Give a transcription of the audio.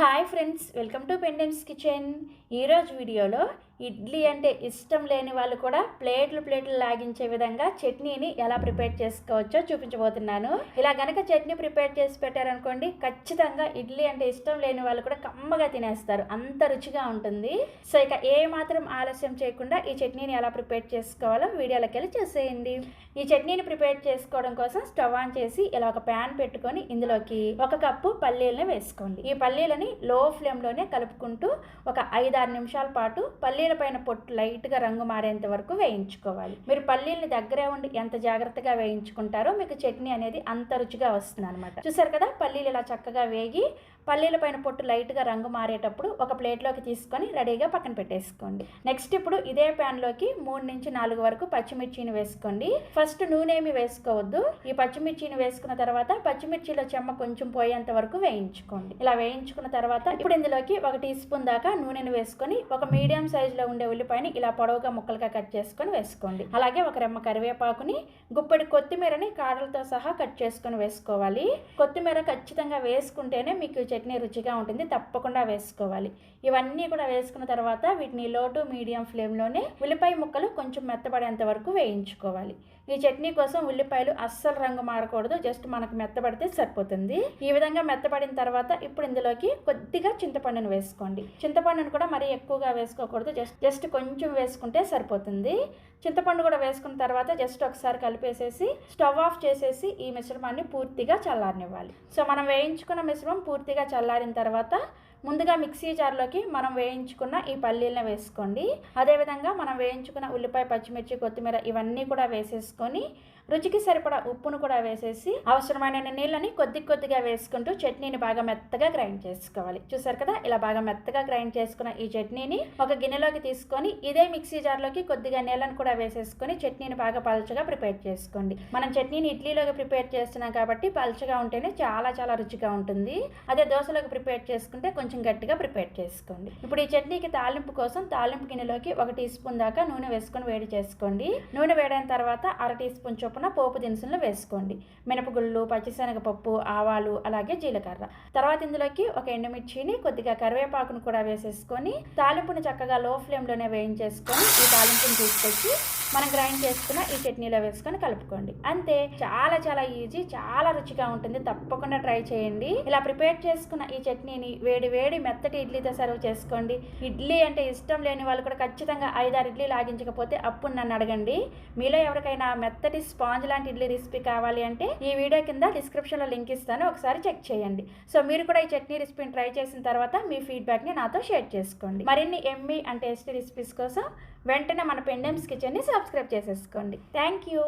Hi friends, welcome to Pendems kitchen. ఈరోజు వీడియోలో ఇడ్లీ అంటే ఇష్టం లేని వాళ్ళు కూడా ప్లేట్లు లాగించే విధంగా చట్నీని ఎలా ప్రిపేర్ చేసుకోవచ్చో చూపించబోతున్నాను. ఇలా గనక చట్నీ ప్రిపేర్ చేసి పెట్టారనుకోండి, ఖచ్చితంగా ఇడ్లీ అంటే ఇష్టం లేని వాళ్ళు కూడా కమ్మగా తినేస్తారు, అంత రుచిగా ఉంటుంది. సో ఇక ఏ మాత్రం ఆలస్యం చేయకుండా ఈ చట్నీని ఎలా ప్రిపేర్ చేసుకోవాలో వీడియోలోకి వెళ్ళి చూసేయండి. ఈ చట్నీని ప్రిపేర్ చేసుకోవడం కోసం స్టవ్ ఆన్ చేసి ఇలా ఒక ప్యాన్ పెట్టుకొని ఇందులోకి 1 కప్పు పల్లీలను వేసుకోండి. ఈ పల్లీలని లో ఫ్లేమ్లోనే కలుపుకుంటూ ఒక 5-6 నిమిషాల పాటు పల్లీల పైన పొట్టు లైట్గా రంగు మారేంత వరకు వేయించుకోవాలి. మీరు పల్లీలని దగ్గరే ఉండి ఎంత జాగ్రత్తగా వేయించుకుంటారో మీకు చట్నీ అనేది అంత రుచిగా వస్తుంది అనమాట. చూసారు కదా, పల్లీలు ఇలా చక్కగా వేగి పల్లీల పైన పొట్టు లైట్గా రంగు మారేటప్పుడు ఒక ప్లేట్లోకి తీసుకొని రెడీగా పక్కన పెట్టేసుకోండి. నెక్స్ట్ ఇప్పుడు ఇదే ప్యాన్లోకి 3 నుంచి 4 వరకు పచ్చిమిర్చిని వేసుకోండి. ఫస్ట్ నూనె ఏమి వేసుకోవద్దు. ఈ పచ్చిమిర్చిని వేసుకున్న తర్వాత పచ్చిమిర్చిలో చెమ్మ కొంచెం పోయేంత వరకు వేయించుకోండి. ఇలా వేయించుకున్న తర్వాత ఇప్పుడు ఇందులోకి 1 టీ స్పూన్ దాకా నూనెను వేసుకొని ఒక మీడియం సైజులో ఉండే ఉల్లిపాయని ఇలా పొడవుగా ముక్కలుగా కట్ చేసుకొని వేసుకోండి. అలాగే ఒక రెమ్మ కరివేపాకుని, గుప్పెడి కొత్తిమీరని కాడలతో సహా కట్ చేసుకొని వేసుకోవాలి. కొత్తిమీర ఖచ్చితంగా వేసుకుంటేనే మీకు చట్నీ రుచిగా ఉంటుంది, తప్పకుండా వేసుకోవాలి. ఇవన్నీ కూడా వేసుకున్న తర్వాత వీటిని లో టు మీడియం ఫ్లేమ్లోనే ఉల్లిపాయ ముక్కలు కొంచెం మెత్తబడేంత వరకు వేయించుకోవాలి. ఈ చట్నీ కోసం ఉల్లిపాయలు అస్సలు రంగు మారకూడదు, జస్ట్ మనకు మెత్తబడితే సరిపోతుంది. ఈ విధంగా మెత్తబడిన తర్వాత ఇప్పుడు ఇందులోకి కొద్దిగా చింతపండును వేసుకోండి. చింతపండును కూడా మరీ ఎక్కువగా వేసుకోకూడదు, జస్ట్ కొంచెం వేసుకుంటే సరిపోతుంది. చింతపండు కూడా వేసుకున్న తర్వాత జస్ట్ ఒకసారి కలిపేసేసి స్టవ్ ఆఫ్ చేసేసి ఈ మిశ్రమాన్ని పూర్తిగా చల్లారనివ్వాలి. సో మనం వేయించుకున్న మిశ్రమం పూర్తిగా చల్లారిన తర్వాత ముందుగా మిక్సీ జార్లోకి మనం వేయించుకున్న ఈ పల్లీలను వేసుకోండి. అదేవిధంగా మనం వేయించుకున్న ఉల్లిపాయ, పచ్చిమిర్చి, కొత్తిమీర ఇవన్నీ కూడా వేసేసుకొని రుచికి సరిపడా ఉప్పును కూడా వేసేసి అవసరమైన నీళ్ళని కొద్దిగా వేసుకుంటూ చట్నీని బాగా మెత్తగా గ్రైండ్ చేసుకోవాలి. చూసారు కదా, ఇలా బాగా మెత్తగా గ్రైండ్ చేసుకున్న ఈ చట్నీని ఒక గిన్నెలోకి తీసుకొని ఇదే మిక్సీ జార్లోకి కొద్దిగా నీళ్ళని కూడా వేసేసుకొని చట్నీని బాగా పల్చగా ప్రిపేర్ చేసుకోండి. మనం చట్నీని ఇడ్లీలోకి ప్రిపేర్ చేస్తున్నాం కాబట్టి పల్చగా ఉంటేనే చాలా రుచిగా ఉంటుంది. అదే దోశలోకి ప్రిపేర్ చేసుకుంటే కొంచెం గట్టిగా ప్రిపేర్ చేసుకోండి. ఇప్పుడు ఈ చట్నీకి తాలింపు కోసం తాలింపు గిన్నెలోకి 1 టీ స్పూన్ దాకా నూనె వేసుకొని వేడి చేసుకోండి. నూనె వేడైన తర్వాత 1/2 టీ స్పూన్ చొప్పున పోపు దినుసులను వేసుకోండి. మినపగుళ్ళు, పచ్చిశనగపప్పు, ఆవాలు, అలాగే జీలకర్ర. తర్వాత ఇందులోకి ఒక ఎండుమిర్చిని, కొద్దిగా కరివేపాకును కూడా వేసేసుకొని తాలింపుని చక్కగా లో ఫ్లేమ్లోనే వేయించేసుకొని ఈ తాలింపుని తీసుకొచ్చి మనం గ్రైండ్ చేసుకున్న ఈ చట్నీలో వేసుకొని కలుపుకోండి. అంతే, చాలా ఈజీ, చాలా రుచిగా ఉంటుంది. తప్పకుండా ట్రై చేయండి. ఇలా ప్రిపేర్ చేసుకున్న ఈ చట్నీని వేడి మెత్తటి ఇడ్లీతో సర్వ్ చేసుకోండి. ఇడ్లీ అంటే ఇష్టం లేని వాళ్ళు కూడా ఖచ్చితంగా 5-6 ఇడ్లీ లాగించకపోతే అప్పుడు నన్ను అడగండి. మీలో ఎవరికైనా మెత్తటి స్పాంజ్ లాంటి ఇడ్లీ రెసిపీ కావాలి అంటే ఈ వీడియో కింద డిస్క్రిప్షన్లో లింక్ ఇస్తాను, ఒకసారి చెక్ చేయండి. సో మీరు కూడా ఈ చట్నీ రెసిపీని ట్రై చేసిన తర్వాత మీ ఫీడ్బ్యాక్ని నాతో షేర్ చేసుకోండి. మరిన్ని ఎమ్మీ అండ్ టేస్టీ రెసిపీస్ కోసం వెంటనే మన పెండెమ్స్ కిచెన్ని సబ్స్క్రైబ్ చేసేసుకోండి. Thank you.